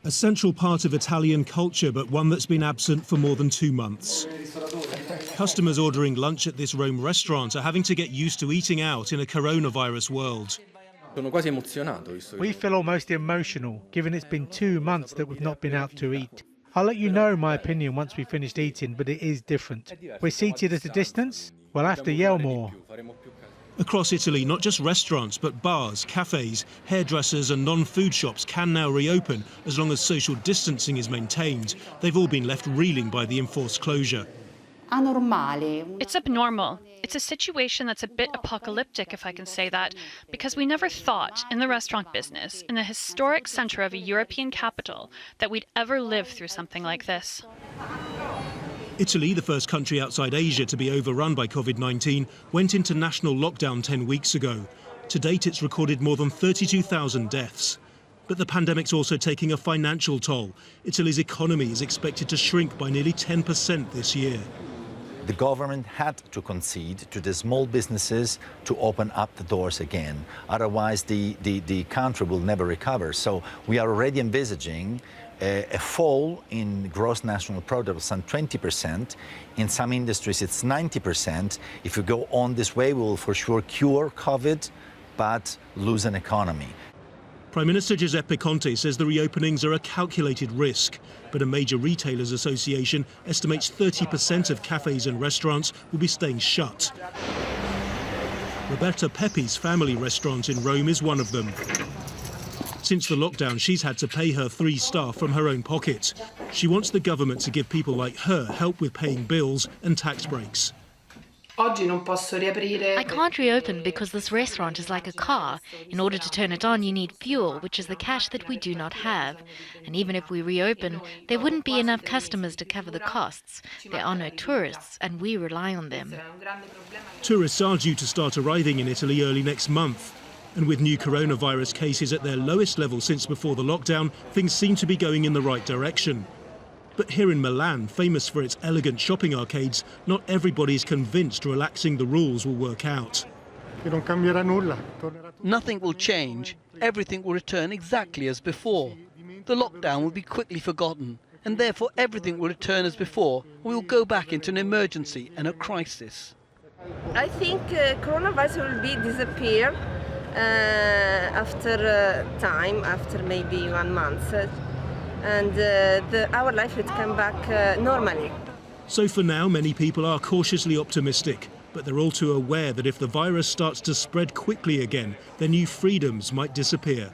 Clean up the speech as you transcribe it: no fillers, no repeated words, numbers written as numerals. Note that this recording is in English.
A central part of Italian culture, but one that's been absent for more than 2 months. Customers ordering lunch at this Rome restaurant are having to get used to eating out in a coronavirus world. We feel almost emotional, given it's been 2 months that we've not been out to eat. I'll let you know my opinion once we've finished eating, but it is different. We're seated at a distance, we'll have to yell more. Across Italy, not just restaurants, but bars, cafes, hairdressers and non-food shops can now reopen as long as social distancing is maintained. They've all been left reeling by the enforced closure. It's abnormal. It's a situation that's a bit apocalyptic, if I can say that, because we never thought in the restaurant business, in the historic centre of a European capital, that we'd ever live through something like this. Italy, the first country outside Asia to be overrun by COVID-19, went into national lockdown 10 weeks ago. To date, it's recorded more than 32,000 deaths. But the pandemic's also taking a financial toll. Italy's economy is expected to shrink by nearly 10% this year. The government had to concede to the small businesses to open up the doors again. Otherwise, the country will never recover. So we are already envisaging a fall in gross national product of some 20%. In some industries, it's 90%. If we go on this way, we will for sure cure COVID, but lose an economy. Prime Minister Giuseppe Conte says the reopenings are a calculated risk, but a major retailers association estimates 30% of cafes and restaurants will be staying shut. Roberta Pepe's family restaurant in Rome is one of them. Since the lockdown, she's had to pay her 3 staff from her own pocket. She wants the government to give people like her help with paying bills and tax breaks. I can't reopen because this restaurant is like a car. In order to turn it on, you need fuel, which is the cash that we do not have. And even if we reopen, there wouldn't be enough customers to cover the costs. There are no tourists, and we rely on them. Tourists are due to start arriving in Italy early next month. And with new coronavirus cases at their lowest level since before the lockdown, things seem to be going in the right direction. But here in Milan, famous for its elegant shopping arcades, not everybody's convinced relaxing the rules will work out. Nothing will change. Everything will return exactly as before. The lockdown will be quickly forgotten, and therefore everything will return as before. We will go back into an emergency and a crisis. I think coronavirus will disappear after time, after maybe 1 month. And our life would come back normally. So for now, many people are cautiously optimistic, but they're all too aware that if the virus starts to spread quickly again, their new freedoms might disappear.